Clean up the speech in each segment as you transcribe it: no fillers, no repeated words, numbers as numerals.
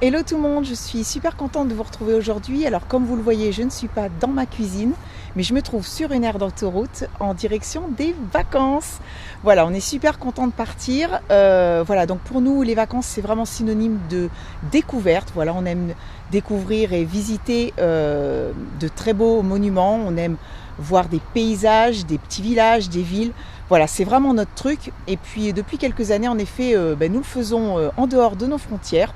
Hello tout le monde, je suis super contente de vous retrouver aujourd'hui. Alors comme vous le voyez, je ne suis pas dans ma cuisine, mais je me trouve sur une aire d'autoroute en direction des vacances. Voilà, on est super content de partir. Voilà, donc pour nous, les vacances, c'est vraiment synonyme de découverte. Voilà, on aime découvrir et visiter de très beaux monuments. On aime voir des paysages, des petits villages, des villes. Voilà, c'est vraiment notre truc. Et puis depuis quelques années, en effet, nous le faisons en dehors de nos frontières.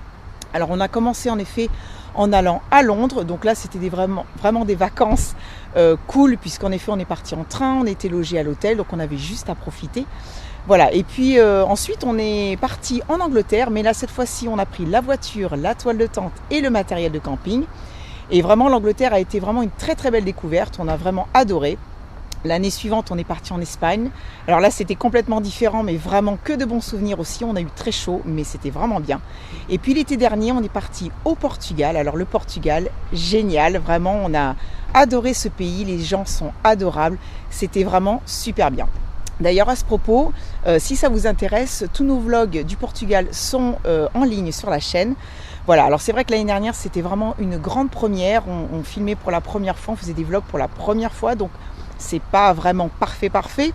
Alors on a commencé en effet en allant à Londres, donc là c'était vraiment des vacances cool, puisqu'en effet on est parti en train, on était logé à l'hôtel, donc on avait juste à profiter. Voilà, et puis ensuite on est parti en Angleterre, mais là cette fois-ci on a pris la voiture, la toile de tente et le matériel de camping. Et vraiment l'Angleterre a été vraiment une très très belle découverte, on a vraiment adoré. L'année suivante, on est parti en Espagne. Alors là, c'était complètement différent, mais vraiment que de bons souvenirs aussi. On a eu très chaud, mais c'était vraiment bien. Et puis l'été dernier, on est parti au Portugal. Alors le Portugal, génial. Vraiment, on a adoré ce pays. Les gens sont adorables. C'était vraiment super bien. D'ailleurs, à ce propos, si ça vous intéresse, tous nos vlogs du Portugal sont en ligne sur la chaîne. Voilà, alors c'est vrai que l'année dernière, c'était vraiment une grande première. On filmait pour la première fois, on faisait des vlogs pour la première fois. Donc, c'est pas vraiment parfait,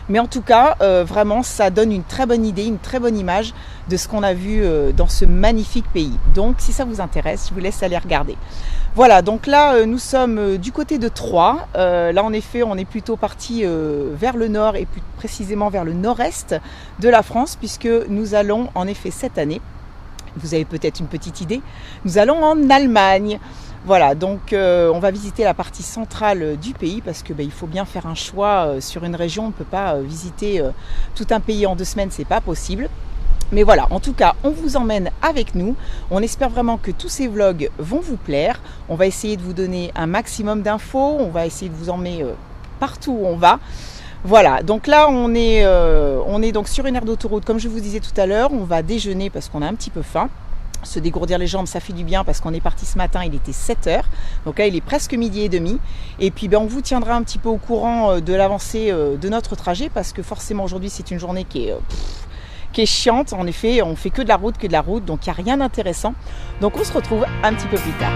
mais en tout cas vraiment ça donne une très bonne idée, une très bonne image de ce qu'on a vu dans ce magnifique pays. Donc si ça vous intéresse, je vous laisse aller regarder. Voilà, donc là nous sommes du côté de Troyes. Là en effet on est plutôt parti vers le nord et plus précisément vers le nord-est de la France, puisque nous allons en effet cette année, vous avez peut-être une petite idée, nous allons en Allemagne. Voilà, donc on va visiter la partie centrale du pays, parce que il faut bien faire un choix sur une région. On ne peut pas visiter tout un pays en 2 semaines, c'est pas possible. Mais voilà, en tout cas, on vous emmène avec nous. On espère vraiment que tous ces vlogs vont vous plaire. On va essayer de vous donner un maximum d'infos. On va essayer de vous emmener partout où on va. Voilà, donc là on est donc sur une aire d'autoroute, comme je vous disais tout à l'heure. On va déjeuner parce qu'on a un petit peu faim. Se dégourdir les jambes, ça fait du bien, parce qu'on est parti ce matin, il était 7h. Donc là, il est presque 12h30. Et puis, on vous tiendra un petit peu au courant de l'avancée de notre trajet, parce que forcément, aujourd'hui, c'est une journée qui est chiante. En effet, on fait que de la route, donc il n'y a rien d'intéressant. Donc, on se retrouve un petit peu plus tard.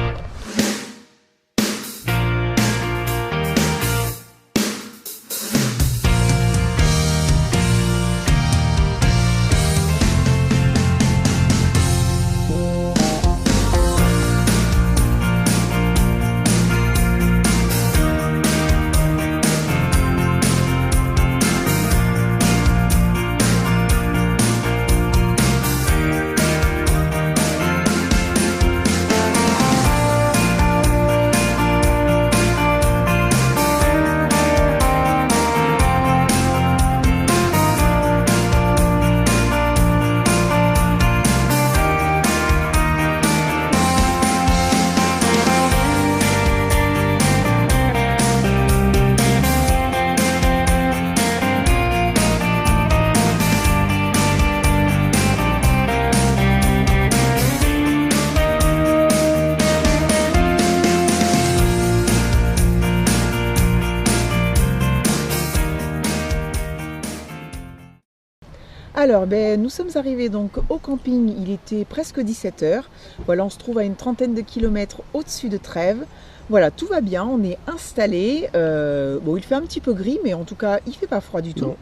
Alors, nous sommes arrivés donc au camping, il était presque 17h. Voilà, on se trouve à une trentaine de kilomètres au-dessus de Trèves. Voilà, tout va bien, on est installé. Bon, il fait un petit peu gris, mais en tout cas, il fait pas froid du tout. Non.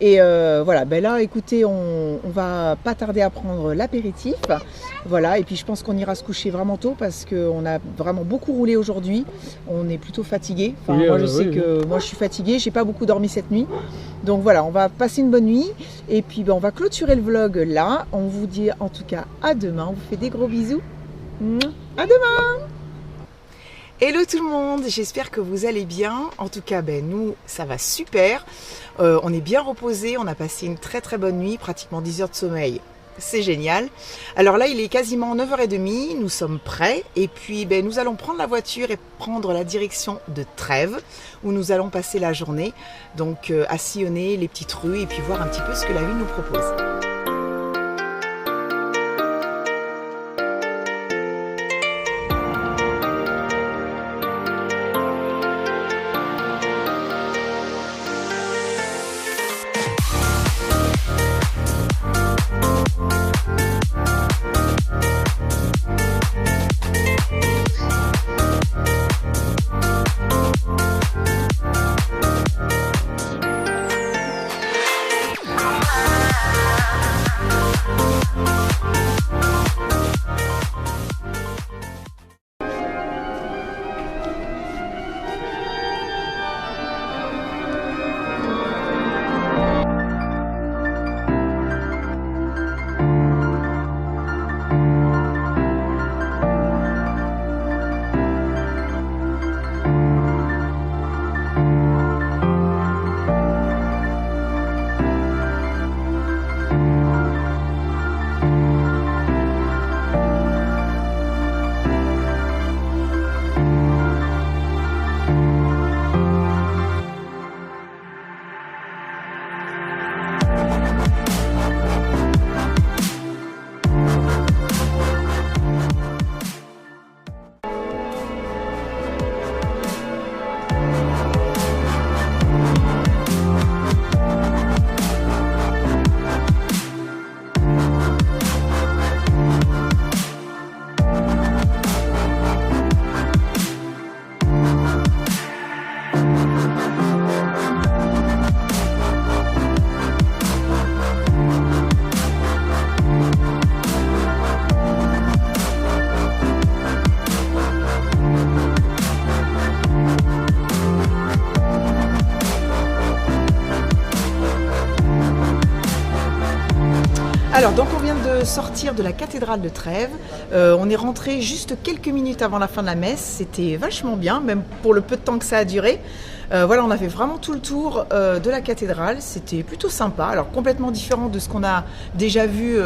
Et voilà, là, écoutez, on va pas tarder à prendre l'apéritif. Voilà, et puis je pense qu'on ira se coucher vraiment tôt, parce qu'on a vraiment beaucoup roulé aujourd'hui. On est plutôt fatigué. Enfin, oui, moi, je sais que moi, je suis fatiguée. J'ai pas beaucoup dormi cette nuit. Donc voilà, on va passer une bonne nuit. Et puis, on va clôturer le vlog là. On vous dit en tout cas à demain. On vous fait des gros bisous. À demain! Hello tout le monde, j'espère que vous allez bien. En tout cas, nous, ça va super. On est bien reposés, on a passé une très très bonne nuit, pratiquement 10 heures de sommeil. C'est génial. Alors là, il est quasiment 9h30, nous sommes prêts. Et puis, nous allons prendre la voiture et prendre la direction de Trèves, où nous allons passer la journée. Donc, à sillonner les petites rues et puis voir un petit peu ce que la ville nous propose. Alors, donc on vient de sortir de la cathédrale de Trèves. On est rentré juste quelques minutes avant la fin de la messe. C'était vachement bien, même pour le peu de temps que ça a duré. Voilà, on a fait vraiment tout le tour de la cathédrale. C'était plutôt sympa. Alors, complètement différent de ce qu'on a déjà vu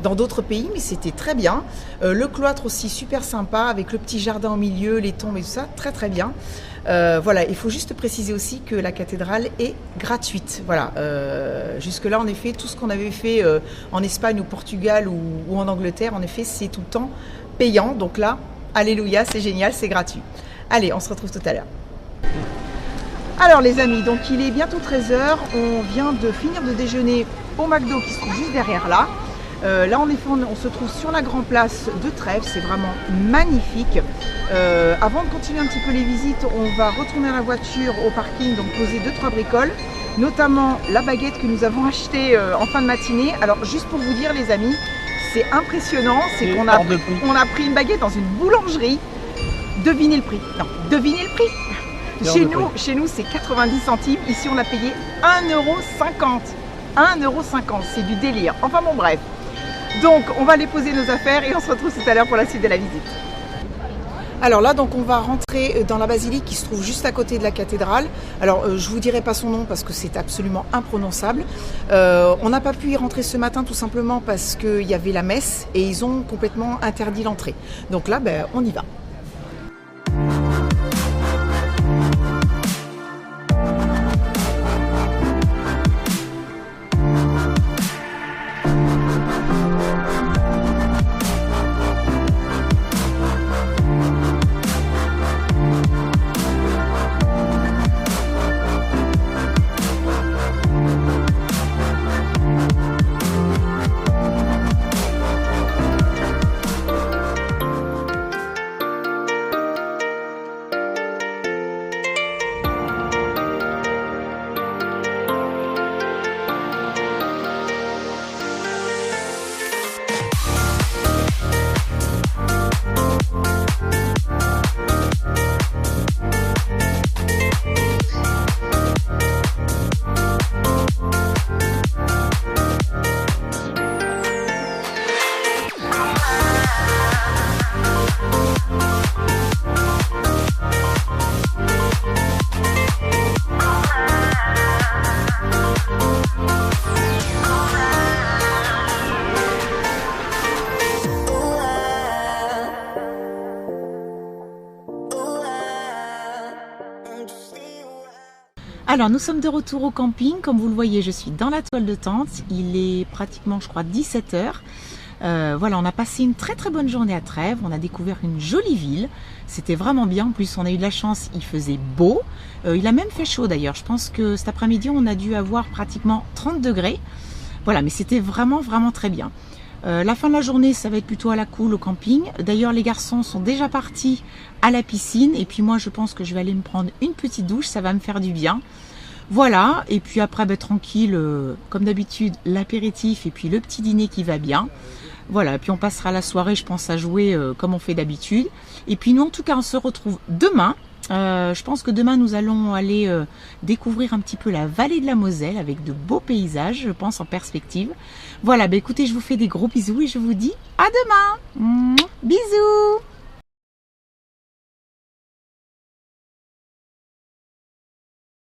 dans d'autres pays, mais c'était très bien. Le cloître aussi super sympa, avec le petit jardin au milieu, les tombes et tout ça, très très bien. Voilà, il faut juste préciser aussi que la cathédrale est gratuite. Voilà, jusque-là, en effet, tout ce qu'on avait fait en Espagne, au Portugal ou en Angleterre, en effet, c'est tout le temps payant. Donc là, alléluia, c'est génial, c'est gratuit. Allez, on se retrouve tout à l'heure. Alors les amis, donc il est bientôt 13 h. On vient de finir de déjeuner au McDo qui se trouve juste derrière là. Là, en effet, on se trouve sur la grande place de Trèves, c'est vraiment magnifique. Avant de continuer un petit peu les visites, on va retourner à la voiture au parking, donc poser 2-3 bricoles, notamment la baguette que nous avons achetée en fin de matinée. Alors, juste pour vous dire, les amis, c'est impressionnant, c'est qu'on a pris une baguette dans une boulangerie. Devinez le prix. Non, devinez le prix. Chez nous, c'est 90 centimes. Ici, on a payé 1,50 €. 1,50 €, c'est du délire. Enfin bon, bref. Donc, on va aller poser nos affaires et on se retrouve tout à l'heure pour la suite de la visite. Alors là, donc on va rentrer dans la basilique qui se trouve juste à côté de la cathédrale. Alors, je vous dirai pas son nom parce que c'est absolument imprononçable. On n'a pas pu y rentrer ce matin tout simplement parce qu'il y avait la messe et ils ont complètement interdit l'entrée. Donc là, on y va. Alors nous sommes de retour au camping, comme vous le voyez je suis dans la toile de tente, il est pratiquement je crois 17 h. Voilà, on a passé une très très bonne journée à Trèves, on a découvert une jolie ville, c'était vraiment bien, en plus on a eu de la chance, il faisait beau, il a même fait chaud d'ailleurs, je pense que cet après-midi on a dû avoir pratiquement 30 degrés, voilà, mais c'était vraiment très bien. La fin de la journée, ça va être plutôt à la cool au camping. D'ailleurs, les garçons sont déjà partis à la piscine. Et puis moi, je pense que je vais aller me prendre une petite douche. Ça va me faire du bien. Voilà. Et puis après, tranquille, comme d'habitude, l'apéritif et puis le petit dîner qui va bien. Voilà. Et puis on passera la soirée, je pense, à jouer comme on fait d'habitude. Et puis nous, en tout cas, on se retrouve demain. Je pense que demain nous allons aller découvrir un petit peu la vallée de la Moselle avec de beaux paysages, je pense, en perspective. Voilà, écoutez, je vous fais des gros bisous et je vous dis à demain. Bisous.